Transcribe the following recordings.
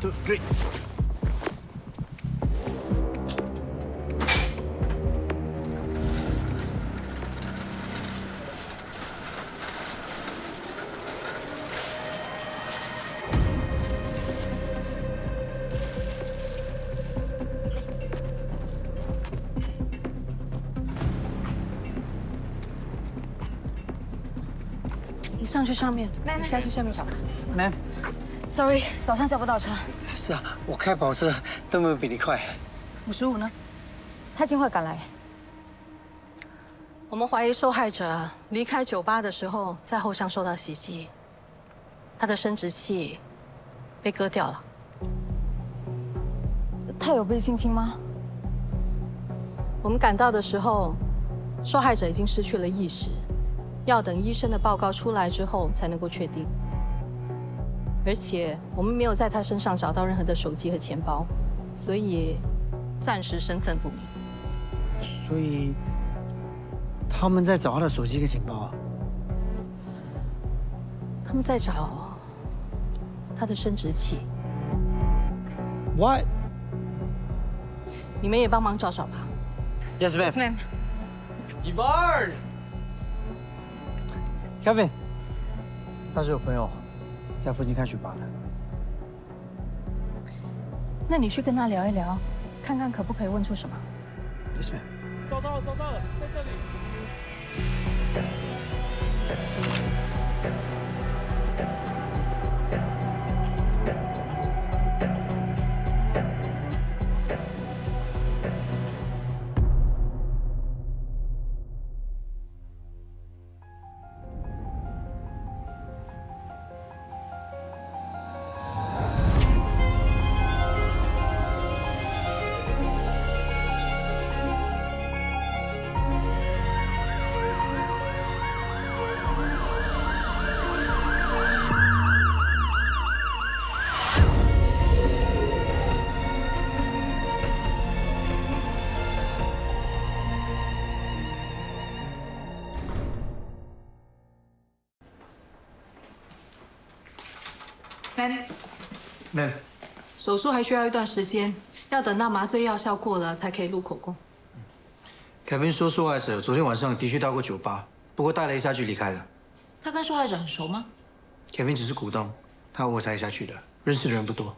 2、3。你上去上面，妹妹你下去下面找他。妹， ，sorry，早上叫不到车。是啊，我开跑车都没有比你快。 55呢？他尽快赶来。我们怀疑受害者离开酒吧的时候，在后巷受到袭击，他的生殖器被割掉了。他有被性侵吗？我们赶到的时候，受害者已经失去了意识，要等医生的报告出来之后才能够确定。而且我们没有在他身上找到任何的手机和钱包，所以暂时身份不明。所以他们在找他的手机跟钱包啊。他们在找他的生殖器， What? 你们也帮忙找找吧。 Yes, ma'am. ma'am。 Ivan. Kevin， 他是有朋友在附近开酒吧的。那你去跟他聊一聊，看看可不可以问出什么。 Yes, ma'am. 找到了，找到了，在这里。ma'am， Ma'am，手术还需要一段时间，要等到麻醉药效过了才可以录口供。凯宾说受害者昨天晚上的确到过酒吧，不过带了一下去离开了。他跟受害者很熟吗？凯宾只是股东，他和我才一下去的，认识的人不多。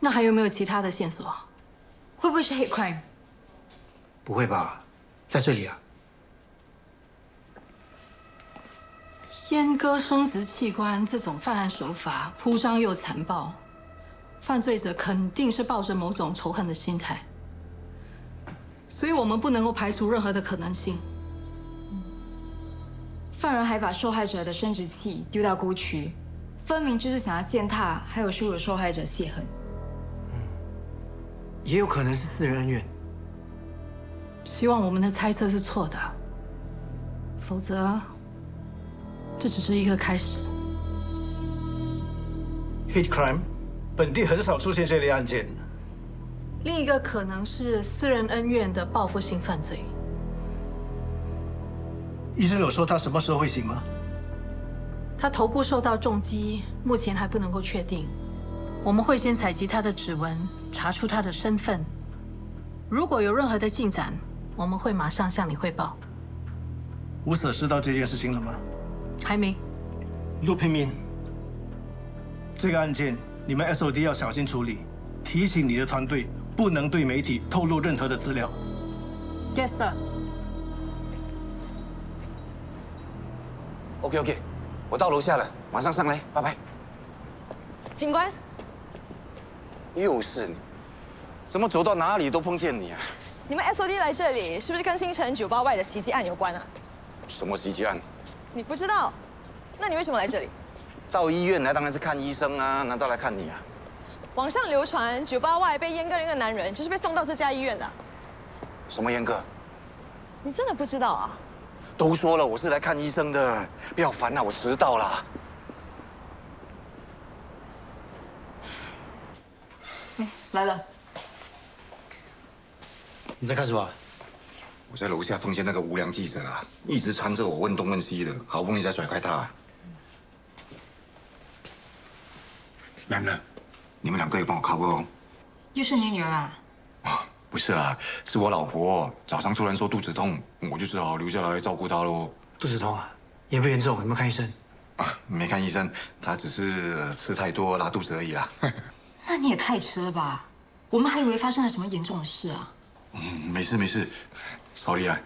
那还有没有其他的线索？会不会是 hate crime？不会吧，在这里啊？阉割生殖器官这种犯案手法铺张又残暴，犯罪者肯定是抱着某种仇恨的心态，所以我们不能够排除任何的可能性。犯人还把受害者的生殖器丢到沟渠，分明就是想要践踏，还有羞辱受害者泄恨。也有可能是私人恩怨。希望我们的猜测是错的，否则这只是一个开始。 Hate crime， 本地很少出现这类案件。另一个可能是私人恩怨的报复性犯罪。医生有说他什么时候会醒吗？他头部受到重击，目前还不能够确定。我们会先采集他的指纹，查出他的身份。如果有任何的进展，我们会马上向你汇报。吴 Sir 知道这件事情了吗？还没。陆平民，这个案件你们 SOD 要小心处理，提醒你的团队不能对媒体透露任何的资料。 Yes, sir. OK， 我到楼下了，马上上来，拜拜。警官，又是你，怎么走到哪里都碰见你啊？你们 SOD 来这里是不是跟星辰酒吧外的袭击案有关啊？什么袭击案？你不知道？那你为什么来这里？到医院来当然是看医生啊，难道来看你啊？网上流传酒吧外被阉割的那个男人就是被送到这家医院的。什么阉割？你真的不知道啊？都说了我是来看医生的，不要烦了，我迟到了。来了。你在看什么？我在楼下碰见那个无良记者啊，一直缠着我问东问西的，好不容易才甩开他。来了，你们两个也帮我 cover 哦。又是你女儿啊？啊，不是啊，是我老婆早上突然说肚子痛，我就只好留下来照顾她喽。肚子痛啊？严不严重？有没有看医生？啊，没看医生，她只是吃太多拉肚子而已啦。那你也太迟了吧？我们还以为发生了什么严重的事啊。没事没事 ，sorry 啊。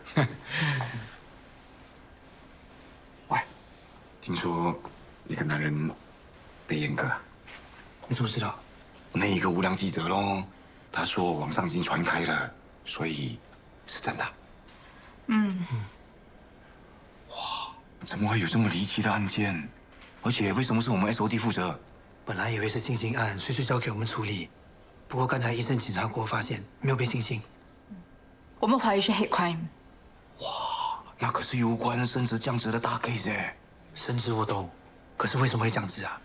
喂，听说一个男人被阉割啊？你怎么知道？那一个无良记者喽，他说网上已经传开了，所以是真的。哇，怎么会有这么离奇的案件？而且为什么是我们 SOD 负责？本来以为是性侵案，所以就交给我们处理。不过刚才医生检查过，发现没有被性侵。我们怀疑是 hate crime。那可是有关升职降职的大 case 哎。升职我懂，可是为什么会降职啊？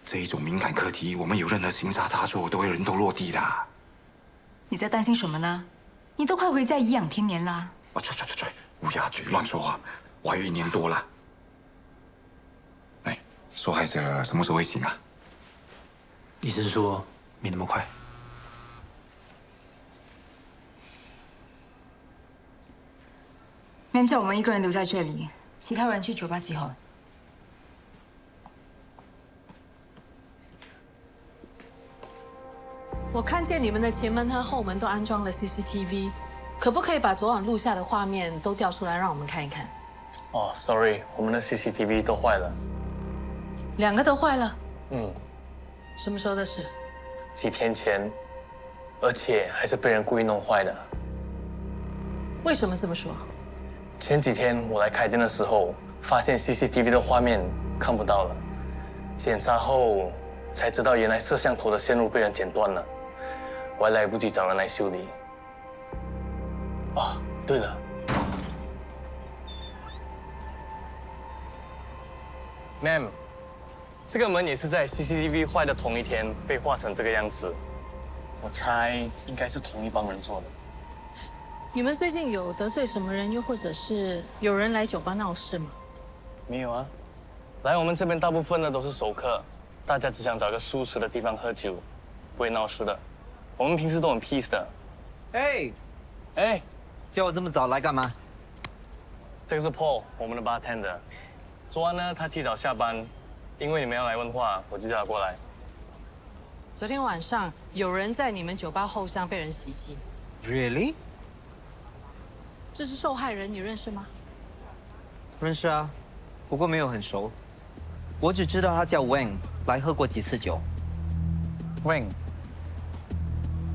这一种敏感课题，我们有任何行杀大错，都会人头落地的。你在担心什么呢？你都快回家颐养天年啦。啊，去，乌鸦嘴，乱说话！怀孕1年多了。哎，受害者什么时候会醒啊？医生说没那么快。Ma'am 叫我们一个人留在这里，其他人去酒吧集合。我看见你们的前门和后门都安装了 CCTV， 可不可以把昨晚录下的画面都调出来让我们看一看？哦，sorry， 我们的 CCTV 都坏了。2个都坏了？嗯，什么时候的事？几天前，而且还是被人故意弄坏的。为什么这么说？前几天我来开店的时候，发现 CCTV 的画面看不到了，检查后才知道原来摄像头的线路被人剪断了，我还来不及找人来修理。哦，对了 ，Ma'am， 这个门也是在 CCTV 坏的同一天被画成这个样子，我猜应该是同一帮人做的。你们最近有得罪什么人，又或者是有人来酒吧闹事吗？没有啊，来我们这边大部分的都是熟客，大家只想找个舒适的地方喝酒，不会闹事的。我们平时都很 peace 的。哎，叫我这么早来干嘛？这个是 Paul， 我们的 bartender。昨晚呢，他提早下班，因为你们要来问话，我就叫他过来。昨天晚上有人在你们酒吧后巷被人袭击， Really？ 这是受害人，你认识吗？认识啊，不过没有很熟。我只知道他叫 Wang， 来喝过几次酒。Wang，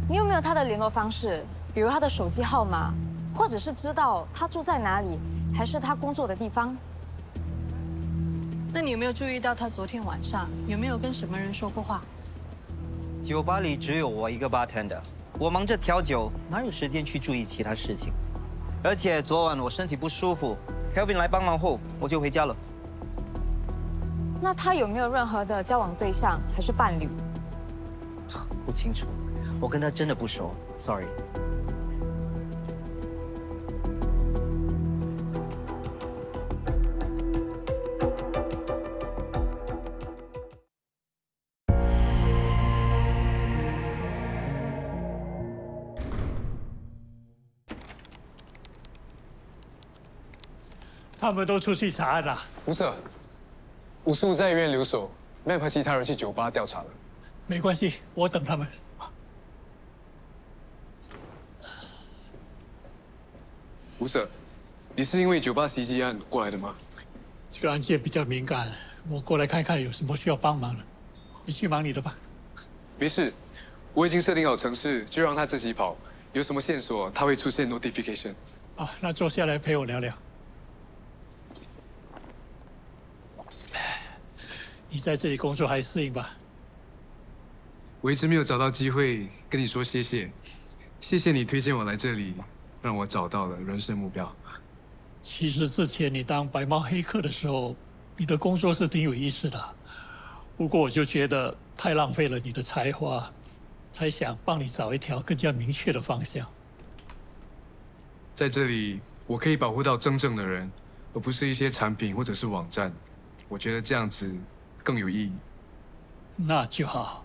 你有没有他的联络方式？比如他的手机号码，或者是知道他住在哪里，还是他工作的地方？那你有没有注意到他昨天晚上有没有跟什么人说过话？酒吧里只有我一个 bartender， 我忙着调酒，哪有时间去注意其他事情？而且昨晚我身体不舒服 ，Kelvin 来帮忙后，我就回家了。那他有没有任何的交往对象还是伴侣？不清楚，我跟他真的不熟 ，sorry。他们都出去查案了。不是，武术在医院留守，Map 和其他人去酒吧调查了。没关系，我等他们。吴 Sir， 你是因为酒吧袭击案过来的吗？这个案件比较敏感，我过来看看有什么需要帮忙的。你去忙你的吧。没事，我已经设定好程式，就让他自己跑。有什么线索，他会出现 notification。啊，那坐下来陪我聊聊。你在这里工作还适应吧？我一直没有找到机会跟你说谢谢，谢谢你推荐我来这里，让我找到了人生目标。其实之前你当白猫黑客的时候，你的工作是挺有意思的，不过我就觉得太浪费了你的才华，才想帮你找一条更加明确的方向。在这里，我可以保护到真正的人，而不是一些产品或者是网站。我觉得这样子更有意义。那就好，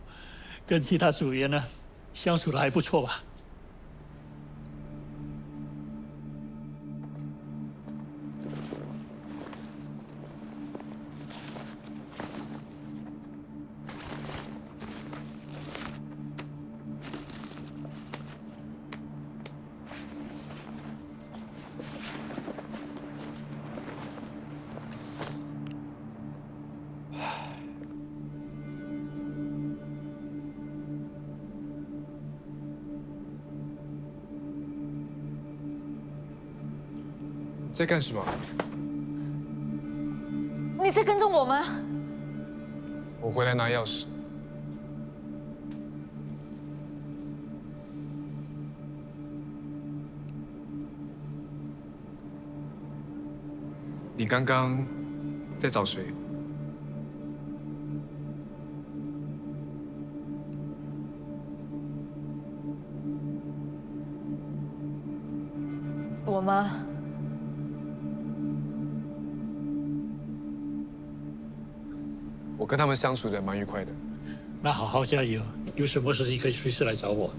跟其他组员呢相处的还不错吧？在干什么？你在跟着我吗？我回来拿钥匙。你刚刚在找谁？我吗？我跟他们相处的蛮愉快的。那好好加油，有什么事情可以随时来找我。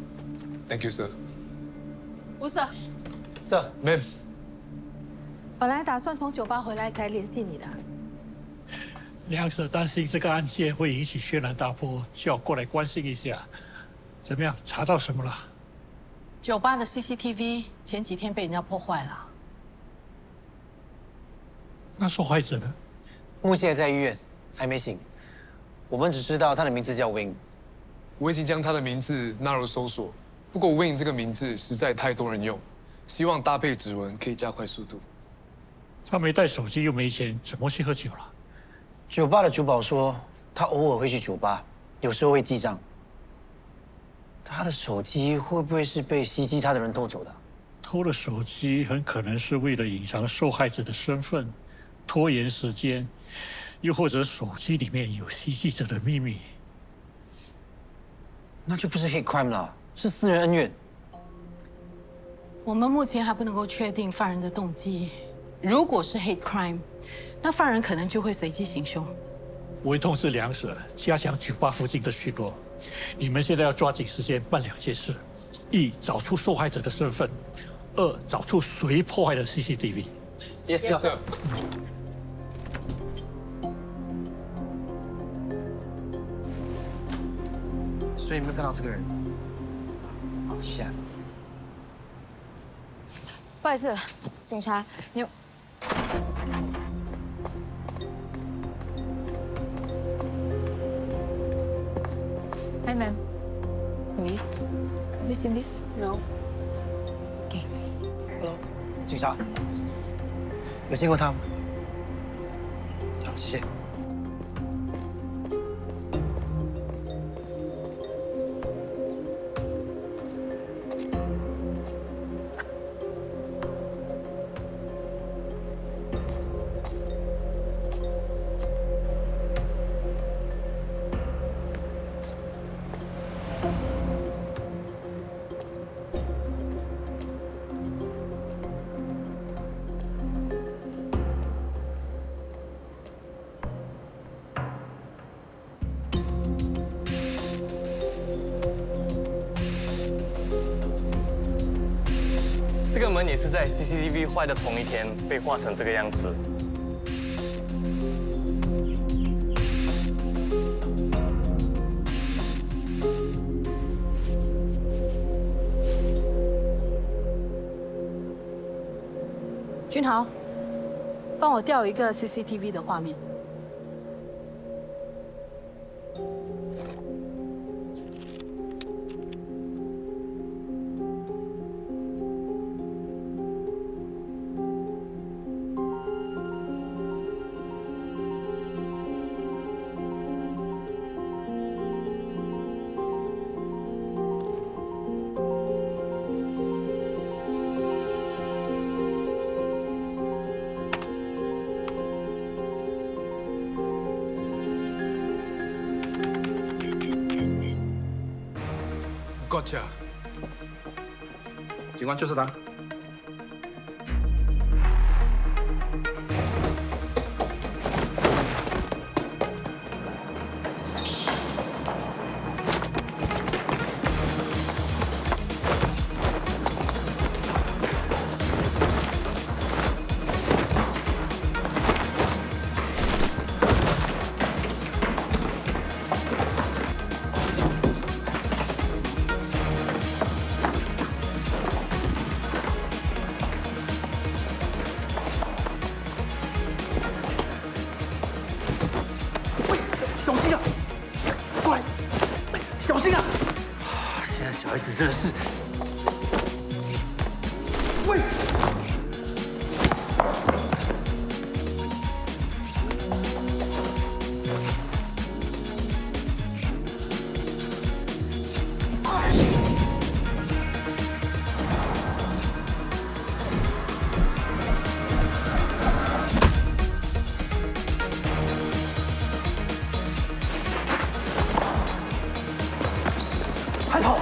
Thank you, sir. 吴 Sir， Sir, Ma'am，本来打算从酒吧回来才联系你的。梁 Sir 担心这个案件会引起轩然大波，叫我过来关心一下。怎么样，查到什么了？酒吧的 CCTV 前几天被人家破坏了。那受害者呢？目前在医院，还没醒。我们只知道他的名字叫 Wing。我已经将他的名字纳入搜索，不过 Win 这个名字实在太多人用，希望搭配指纹可以加快速度。他没带手机又没钱，怎么去喝酒了？酒吧的主保说，他偶尔会去酒吧，有时候会记账。他的手机会不会是被袭击他的人偷走的？偷了手机很可能是为了隐藏受害者的身份，拖延时间，又或者手机里面有袭击者的秘密。那就不是 hate crime 了，是私人恩怨。我们目前还不能够确定犯人的动机。如果是 hate crime， 那犯人可能就会随机行凶。我会通知梁 Sir 加强酒吧附近的巡逻。你们现在要抓紧时间办2件事：一，找出受害者的身份；二，找出谁破坏了 CCTV。Yes, sir. 所以你没有看到这个人。好，谢谢。不好意思，警察，你有？Hi, ma'am. Police. Have you seen this? No. Okay.警察，有见过他吗？好，谢谢。这个门也是在 CCTV 坏的同一天被画成这个样子。君豪，帮我调一个 CCTV 的画面。Gotcha。警官就是他。惹事。喂！还跑！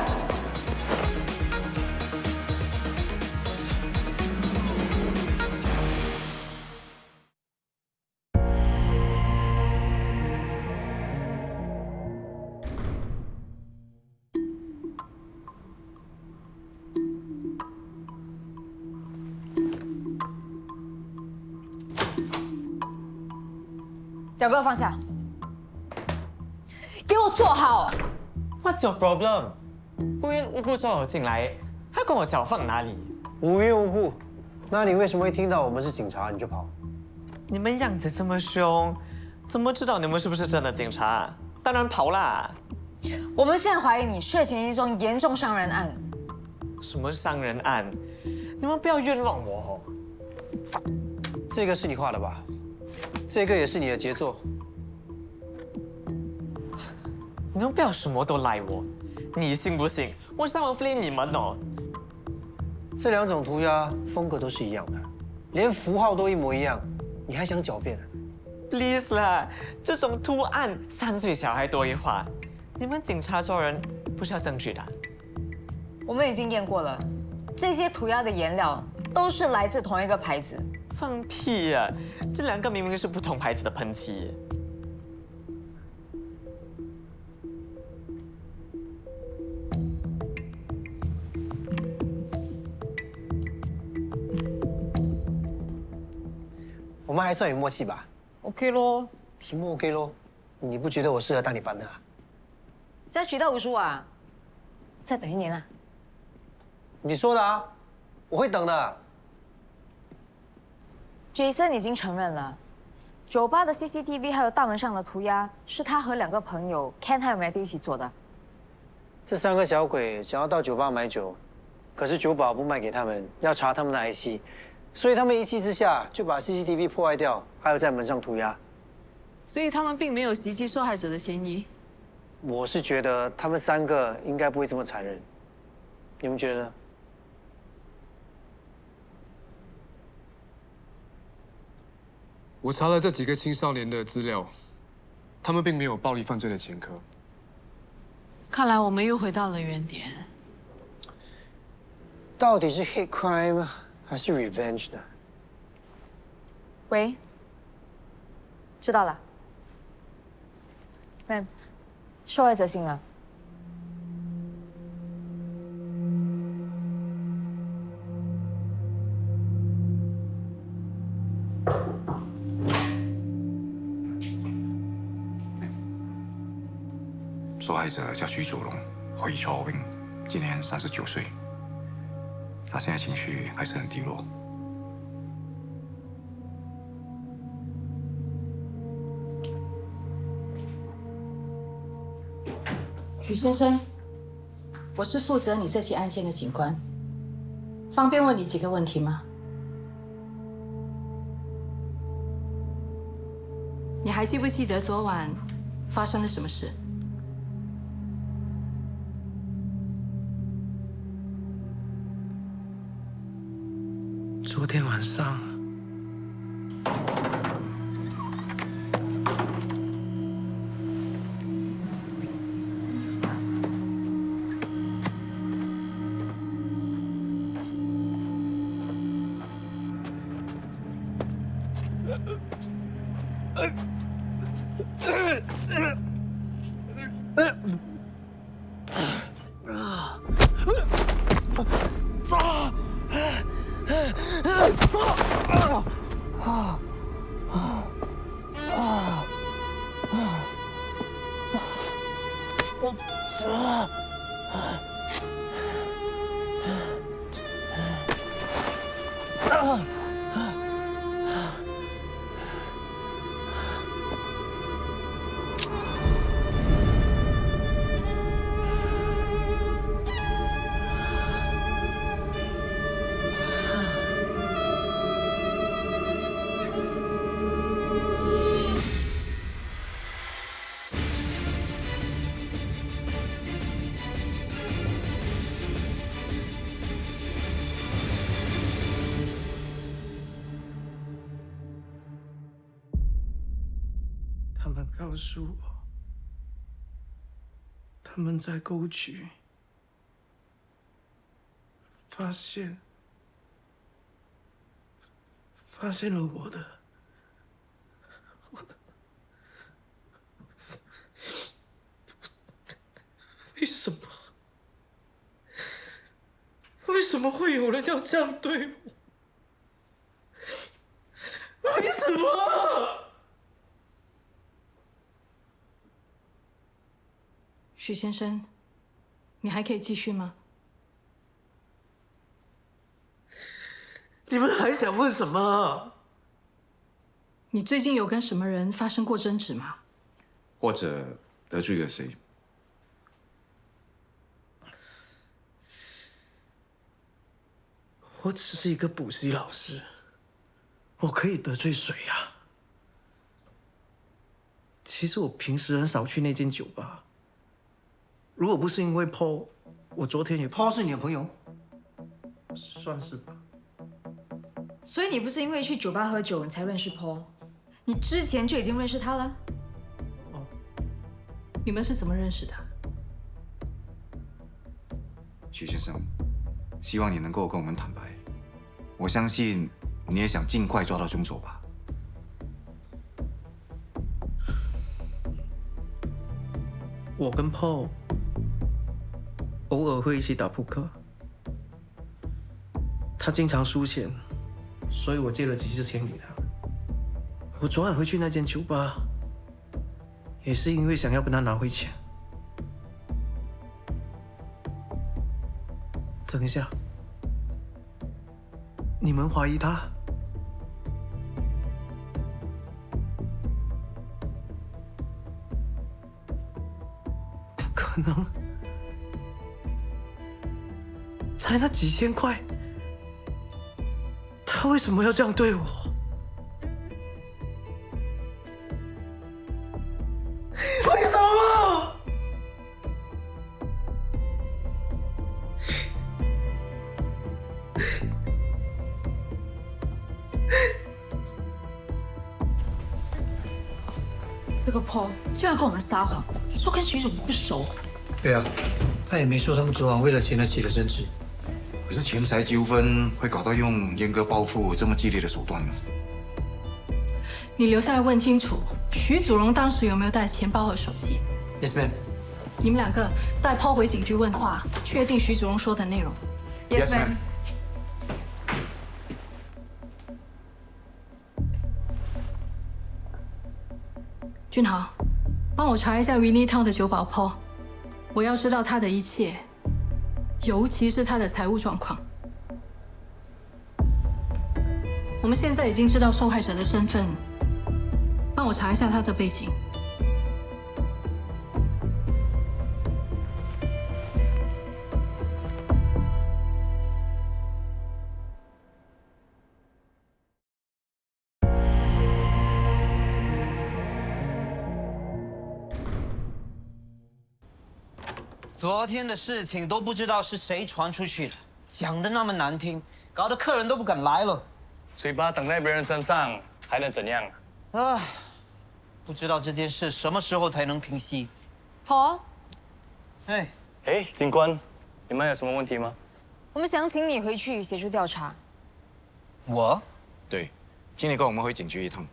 脚给我放下，给我坐好。 What's your problem？ 无缘无故抓我进来，还管我脚放哪里？无缘无故，那你为什么会听到我们是警察你就跑？你们样子这么凶，怎么知道你们是不是真的警察？当然跑啦！我们现在怀疑你涉嫌一宗严重伤人案。什么伤人案？你们不要冤枉我哦！这个是你画的吧？这个也是你的杰作。 你们不要什么都赖我，你信不信？我上网 flame 你们哦！这两种涂鸦风格都是一样的，连符号都一模一样，你还想狡辩？Please 啦，这种图案3岁小孩都会画，你们警察做人不是要证据的？我们已经验过了，这些涂鸦的颜料都是来自同一个牌子。放屁呀！这2个明明是不同牌子的喷漆。 我们还算有默契吧 ？OK 咯。什么 OK 咯？你不觉得我适合当你班的？在渠道无书啊，再等1年啊。你说的啊，我会等的。Jason 已经承认了，酒吧的 CCTV 还有大门上的涂鸦是他和2个朋友 Ken 还有 Matthew 一起做的。这3个小鬼想要到酒吧买酒，可是酒保不卖给他们，要查他们的 IC。 所以他们一气之下就把 CCTV 破坏掉，还有在门上涂鸦。所以他们并没有袭击受害者的嫌疑。我是觉得他们3个应该不会这么残忍，你们觉得呢？我查了这几个青少年的资料，他们并没有暴力犯罪的前科。看来我们又回到了原点。到底是 hate crime 还是 revenge 呢？喂，知道了。Ma'am， 受害者醒了。受害者叫徐祖龙，回卓兵，今年39岁。他现在情绪还是很低落。许先生，我是负责你这起案件的警官，方便问你几个问题吗？你还记不记得昨晚发生了什么事？昨天晚上，告诉我，他们在沟渠发现了我的。为什么？为什么会有人要这样对我？为什么？许先生，你还可以继续吗？你们还想问什么？你最近有跟什么人发生过争执吗？或者得罪了谁？我只是一个补习老师，我可以得罪谁呀？其实我平时很少去那间酒吧。如果不是因为 Paul， 我昨天也 Paul 是你的朋友，算是吧。所以你不是因为去酒吧喝酒你才认识 Paul， 你之前就已经认识他了？你们是怎么认识的？许先生，希望你能够跟我们坦白。我相信你也想尽快抓到凶手吧。我跟 Paul 偶尔会一起打扑克，他经常输钱，所以我借了几次钱给他。我昨晚会去那间酒吧，也是因为想要跟他拿回钱。等一下，你们怀疑他？不可能！才那几千块，他为什么要这样对我？为什么？这个 Paul 竟然跟我们撒谎，说跟徐总不熟。对啊，他也没说他们昨晚为了钱而起了争执。可是钱财纠纷会搞到用阉割报复这么激烈的手段吗？你留下来问清楚，徐祖荣当时有没有带钱包和手机 ？Yes, ma'am。你们两个带 Paul 回警局问话，确定徐祖荣说的内容。Yes, ma'am。俊豪，帮我查一下 Winnie Town 的酒保 Paul， 我要知道他的一切，尤其是他的财务状况。我们现在已经知道受害者的身份，帮我查一下他的背景。昨天的事情都不知道是谁传出去的，讲的那么难听，搞得客人都不敢来了。嘴巴长在别人身上，还能怎样？唉，不知道这件事什么时候才能平息。Paul，哎，警官，你们有什么问题吗？我们想请你回去协助调查。我？对，请你跟我们回警局一趟。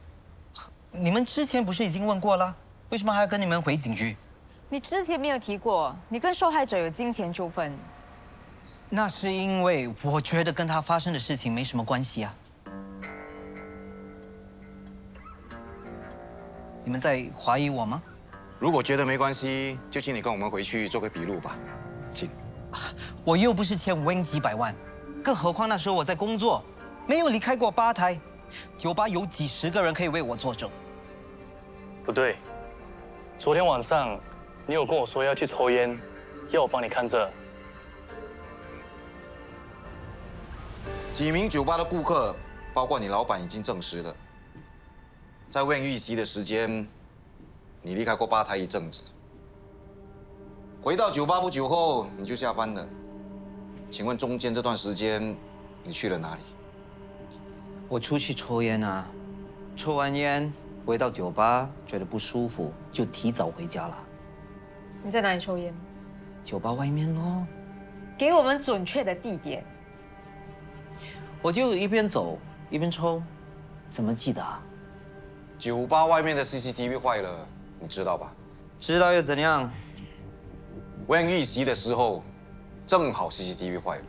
你们之前不是已经问过了？为什么还要跟你们回警局？你之前没有提过，你跟受害者有金钱纠纷。那是因为我觉得跟他发生的事情没什么关系啊。你们在怀疑我吗？如果觉得没关系，就请你跟我们回去做个笔录吧，请。我又不是欠Wing几百万，更何况那时候我在工作，没有离开过吧台。酒吧有几十个人可以为我作证。不对，昨天晚上你有跟我说要去抽烟，要我帮你看着。几名酒吧的顾客，包括你老板，已经证实了，在Wang遇袭的时间，你离开过吧台一阵子。回到酒吧不久后，你就下班了。请问中间这段时间，你去了哪里？我出去抽烟啊，抽完烟回到酒吧觉得不舒服，就提早回家了。你在哪里抽烟？酒吧外面咯。给我们准确的地点。我就一边走一边抽，怎么记得啊？酒吧外面的 CCTV 坏了，你知道吧？知道又怎样？Wang 遇袭的时候，正好 CCTV 坏了，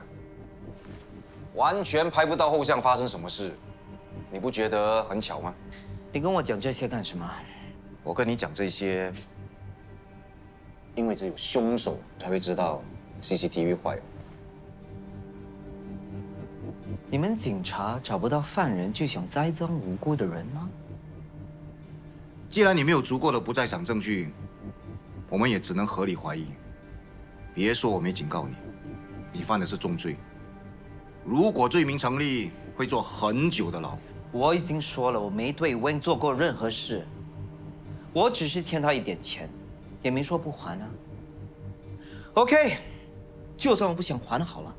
完全拍不到后巷发生什么事，你不觉得很巧吗？你跟我讲这些干什么？我跟你讲这些，因为只有凶手才会知道 CCTV 坏了。你们警察找不到犯人，就想栽赃无辜的人吗？既然你没有足够的不在场证据，我们也只能合理怀疑。别说我没警告你，你犯的是重罪。如果罪名成立，会坐很久的牢。我已经说了，我没对 Wang 做过任何事，我只是欠他一点钱，也没说不还啊。OK， 就算我不想还好了，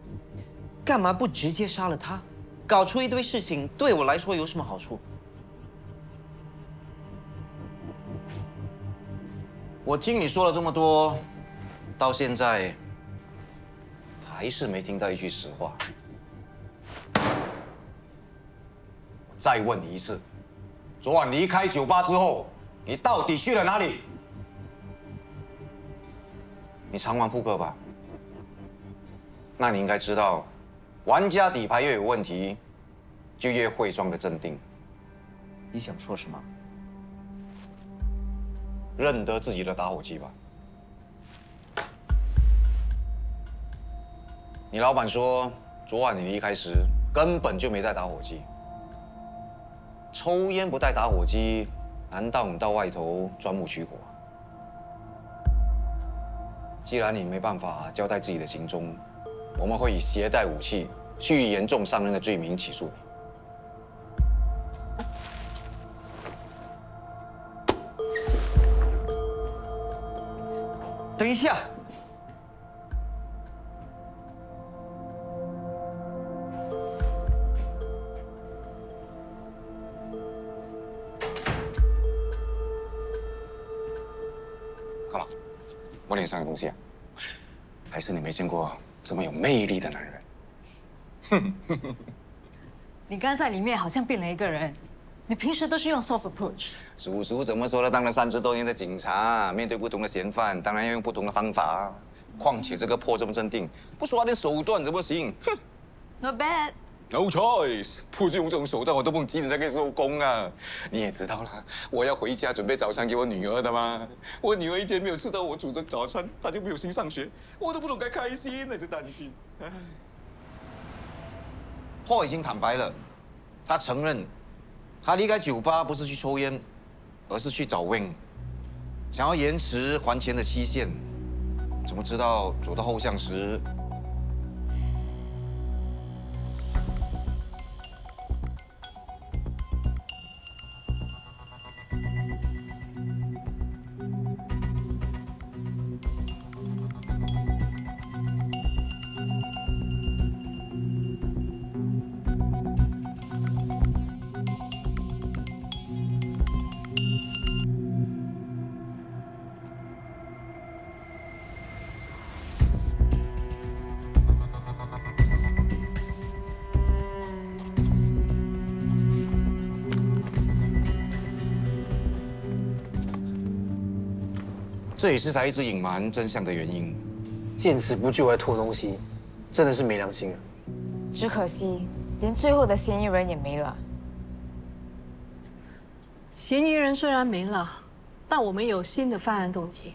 干嘛不直接杀了他？搞出一堆事情，对我来说有什么好处？我听你说了这么多，到现在还是没听到一句实话。我再问你一次，昨晚离开酒吧之后，你到底去了哪里？你常玩扑克吧？那你应该知道，玩家底牌越有问题，就越会装得镇定。你想说什么？认得自己的打火机吧。你老板说，昨晚你离开时根本就没带打火机。抽烟不带打火机，难道你到外头钻木取火？既然你没办法交代自己的行踪，我们会以携带武器、蓄意严重伤人的罪名起诉你。等一下，干嘛？我脸上有东西啊？还是你没见过这么有魅力的男人？你刚在里面好像变了一个人，你平时都是用 soft approach。叔叔怎么说呢？当了30多年的警察，面对不同的嫌犯，当然要用不同的方法。况且这个破这么镇定，不耍点手段怎么行？哼 Not bad。 No choice， 不用这种手段，我都不几点才可以收工啊！你也知道了，我要回家准备早餐给我女儿的嘛。我女儿一天没有吃到我煮的早餐，她就没有心上学，我都不懂该开心还是担心。唉，Paul已经坦白了，他承认，他离开酒吧不是去抽烟，而是去找 Wang， 想要延迟还钱的期限。怎么知道走到后巷时？这也是他一直隐瞒真相的原因。见死不救还偷东西，真的是没良心啊！只可惜，连最后的嫌疑人也没了。嫌疑人虽然没了，但我们有新的犯案动机。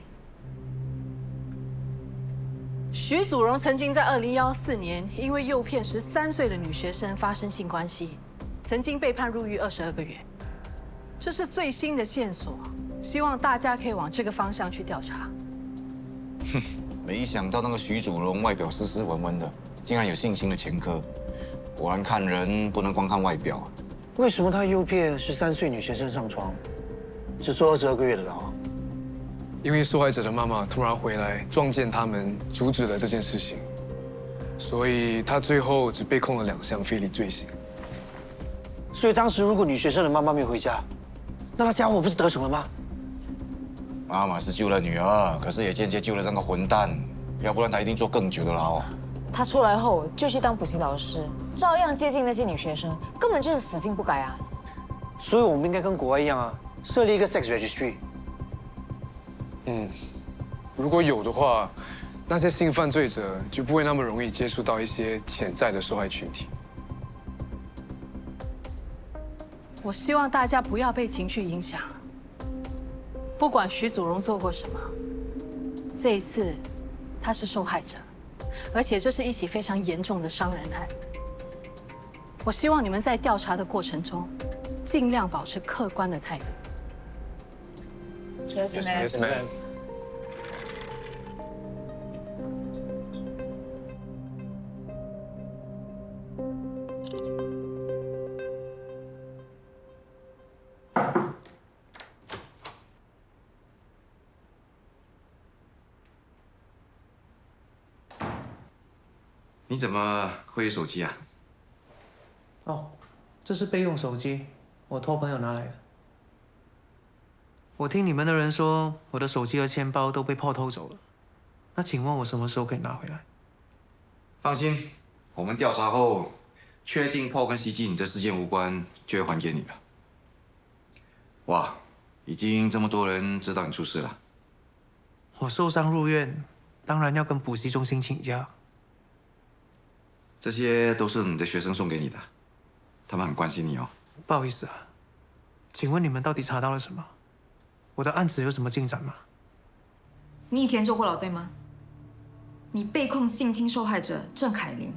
徐祖荣曾经在2014年因为诱骗13岁的女学生发生性关系，曾经被判入狱22个月。这是最新的线索，希望大家可以往这个方向去调查。哼，没想到那个徐祖荣外表斯斯文文的，竟然有性侵的前科。果然看人不能光看外表啊。为什么他诱骗13岁女学生上床，只坐22个月的牢？因为受害者的妈妈突然回来，撞见他们，阻止了这件事情，所以他最后只被控了2项非礼罪行。所以当时如果女学生的妈妈没有回家，那他家伙不是得逞了吗？妈妈是救了女儿，可是也间接救了那个混蛋，要不然他一定坐更久的牢。他出来后就去当补习老师，照样接近那些女学生，根本就是死性不改啊！所以我们应该跟国外一样啊，设立一个 sex registry。如果有的话，那些性犯罪者就不会那么容易接触到一些潜在的受害群体。我希望大家不要被情绪影响。不管徐祖荣做过什么，这一次他是受害者，而且这是一起非常严重的伤人案。我希望你们在调查的过程中，尽量保持客观的态度。Yes, ma'am. Yes, ma'am. 你怎么会有手机啊？哦，这是备用手机，我托朋友拿来的。我听你们的人说，我的手机和钱包都被炮偷走了。那请问我什么时候可以拿回来？放心，我们调查后确定炮跟袭击你的事件无关，就会还给你了。哇，已经这么多人知道你出事了。我受伤入院，当然要跟补习中心请假。这些都是你的学生送给你的，他们很关心你哦。不好意思啊，请问你们到底查到了什么？我的案子有什么进展吗？你以前做过牢对吗？你被控性侵受害者郑凯琳，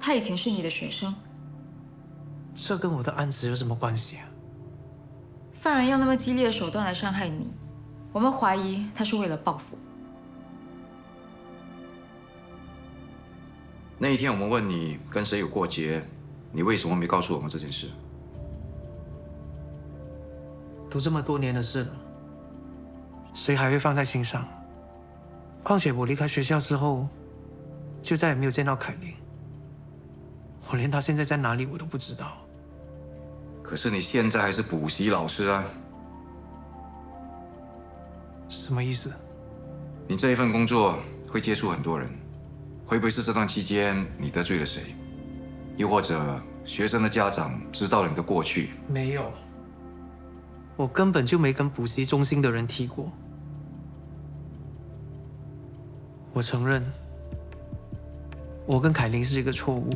他以前是你的学生。这跟我的案子有什么关系啊？犯人用那么激烈的手段来伤害你，我们怀疑他是为了报复。那一天我们问你跟谁有过节，你为什么没告诉我们这件事？都这么多年的事了，谁还会放在心上？况且我离开学校之后，就再也没有见到凯琳，我连她现在在哪里我都不知道。可是你现在还是补习老师啊？什么意思？你这一份工作会接触很多人，会不会是这段期间你得罪了谁？又或者学生的家长知道了你的过去？没有，我根本就没跟补习中心的人提过。我承认，我跟凯琳是一个错误，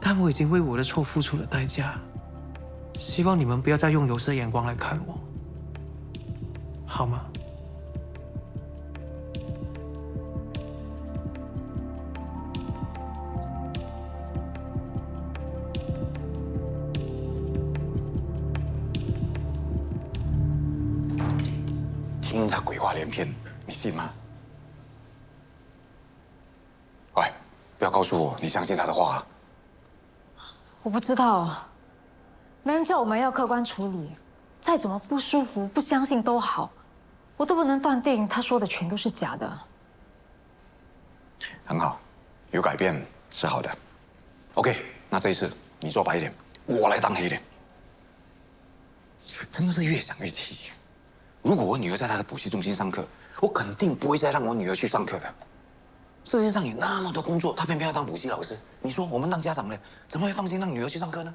但我已经为我的错付出了代价。希望你们不要再用有色眼光来看我，好吗？听他鬼话连篇，你信吗？喂，不要告诉我你相信他的话啊！我不知道，Ma'am叫我们要客观处理，再怎么不舒服、不相信都好，我都不能断定他说的全都是假的。很好，有改变是好的。OK， 那这一次你做白脸，我来当黑脸。真的是越想越气。如果我女儿在她的补习中心上课，我肯定不会再让我女儿去上课的。世界上有那么多工作，她偏偏要当补习老师。你说我们当家长的，怎么会放心让女儿去上课呢？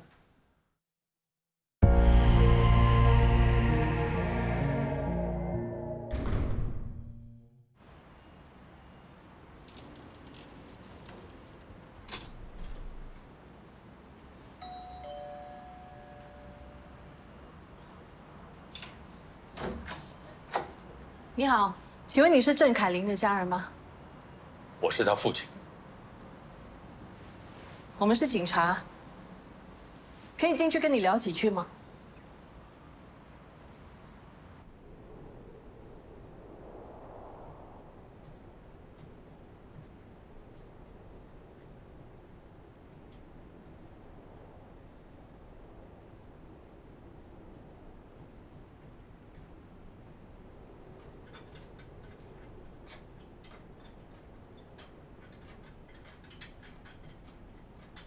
你好，请问你是郑凯琳的家人吗？我是他父亲。我们是警察，可以进去跟你聊几句吗？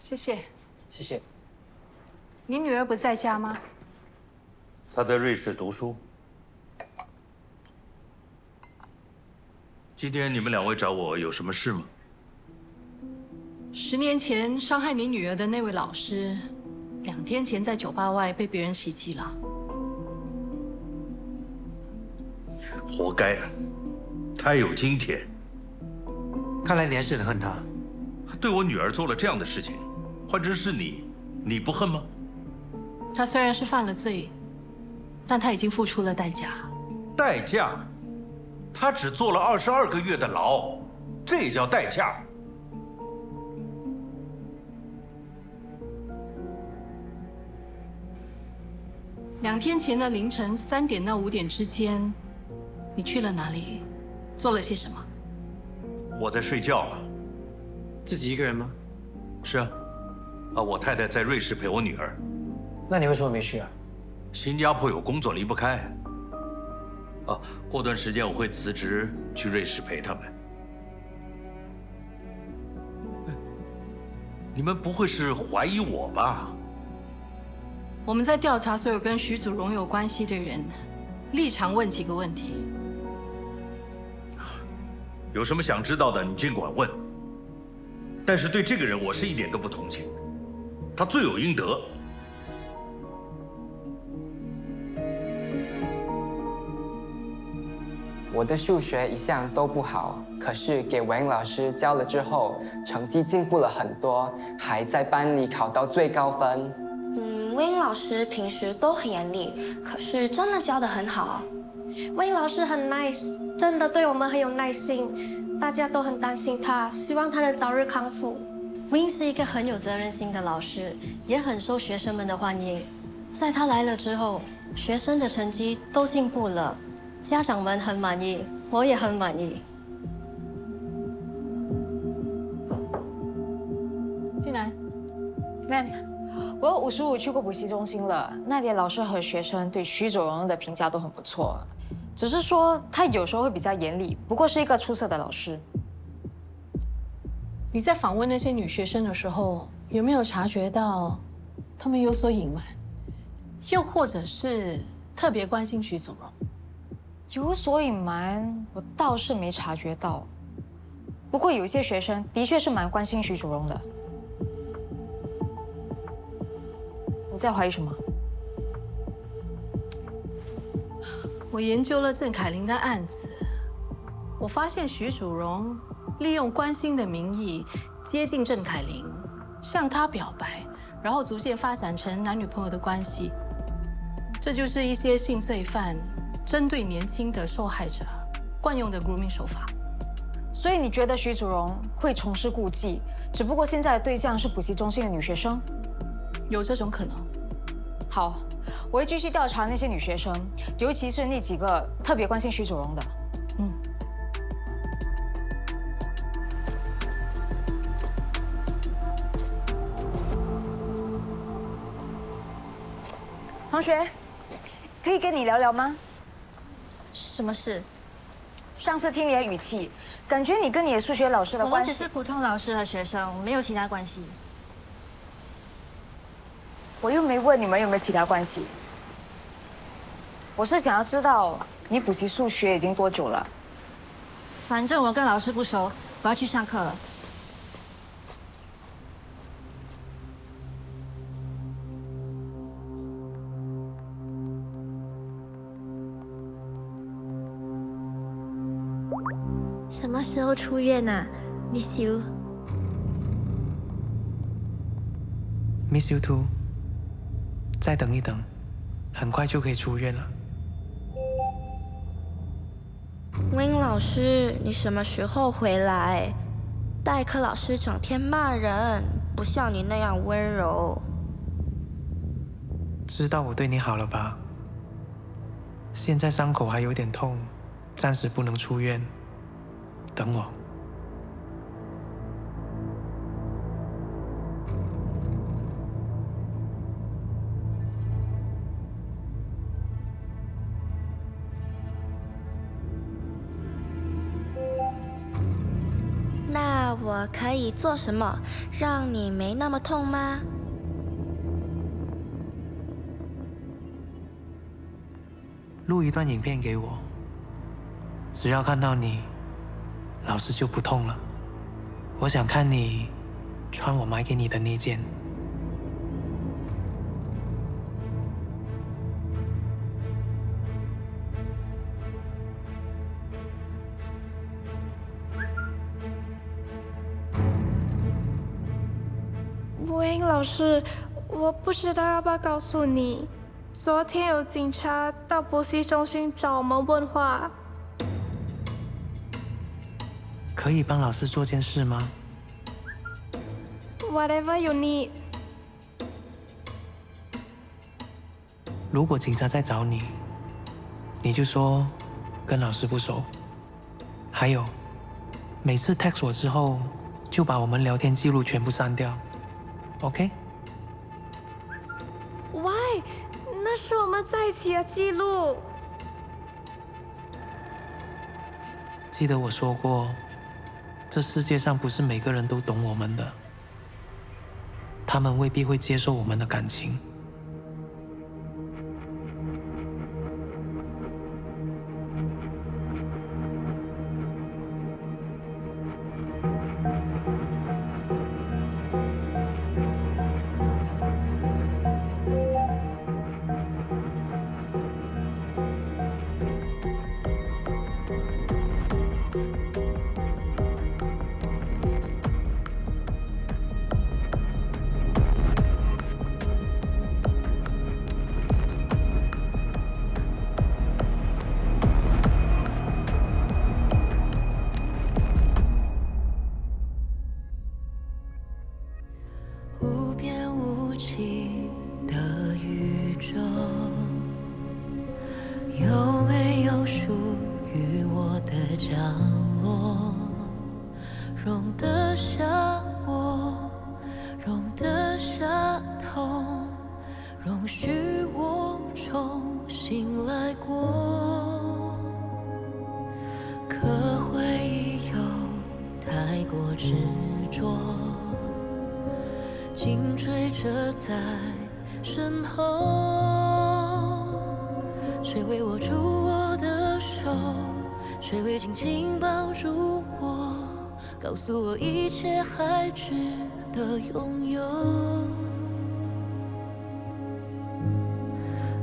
谢谢。谢谢。你女儿不在家吗？她在瑞士读书。今天你们2位找我有什么事吗10年前伤害你女儿的那位老师，2天前在酒吧外被别人袭击了。活该啊！他有今天。看来你还是很恨他。对我女儿做了这样的事情，换成是你，你不恨吗？他虽然是犯了罪，但他已经付出了代价。代价？他只坐了22个月的牢，这也叫代价？ 2天前的凌晨3点到5点之间，你去了哪里？做了些什么？我在睡觉啊。自己一个人吗？是啊，我太太在瑞士陪我女儿。那你为什么没去啊？新加坡有工作离不开。过段时间我会辞职去瑞士陪他们。你们不会是怀疑我吧？ 我们在调查所有跟徐祖荣有关系的人，立场问几个问题。有什么想知道的，你尽管问。但是对这个人，我是一点都不同情，他罪有应得。我的数学一向都不好，可是给文老师教了之后，成绩进步了很多，还在班里考到最高分。 温老师平时都很严厉，可是真的教得很好。温老师很 nice， 真的对我们很有耐心，大家都很担心他，希望他能早日康复。Win 是一个很有责任心的老师，也很受学生们的欢迎。在他来了之后，学生的成绩都进步了，家长们很满意，我也很满意。进来 ，Ma'am。 我有55去过补习中心了，那里的老师和学生对徐祖荣的评价都很不错，只是说他有时候会比较严厉，不过是一个出色的老师。你在访问那些女学生的时候，有没有察觉到她们有所隐瞒，又或者是特别关心徐祖荣？有所隐瞒，我倒是没察觉到。不过有一些学生的确是蛮关心徐祖荣的。 你在怀疑什么？我研究了郑凯琳的案子，我发现徐祖荣利用关心的名义接近郑凯琳，向她表白，然后逐渐发展成男女朋友的关系。这就是一些性罪犯针对年轻的受害者惯用的 grooming 手法。所以你觉得徐祖荣会重施故技，只不过现在的对象是补习中心的女学生？ 有这种可能。好，我会继续调查那些女学生，尤其是那几个特别关心徐祖荣的。同学，可以跟你聊聊吗？什么事？上次听你的语气，感觉你跟你的数学老师的关系……我们只是普通老师和学生，没有其他关系。 我又没问你们有没有其他关系，我是想要知道你补习数学已经多久了。反正我跟老师不熟，我要去上课了。什么时候出院啊 ？Miss you。 Miss you too。 再等一等，很快就可以出院了。温老师，你什么时候回来？代课老师整天骂人，不像你那样温柔。知道我对你好了吧？现在伤口还有点痛，暂时不能出院，等我。 那我可以做什么，让你没那么痛吗？录一段影片给我，只要看到你，老师就不痛了。我想看你穿我买给你的那件。Wayne 老师，我不知道要不要告诉你，昨天有警察到补习中心找我们问话。可以帮老师做件事吗？ Whatever you need。如果警察在找你，你就说跟老师不熟。还有，每次 text 我之后，就把我们聊天记录全部删掉。OK？ Why？ 那是我们在一起的记录。记得我说过，这世界上不是每个人都懂我们的，他们未必会接受我们的感情。无边无际的宇宙，有没有属于我的角落？容得下我，容得下痛，容许我重新来过。可回忆有太过执着，紧追着在身后，谁为我住我的手？谁会紧紧抱住我？告诉我一切还值得拥有。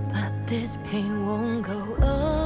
But this pain won't go away.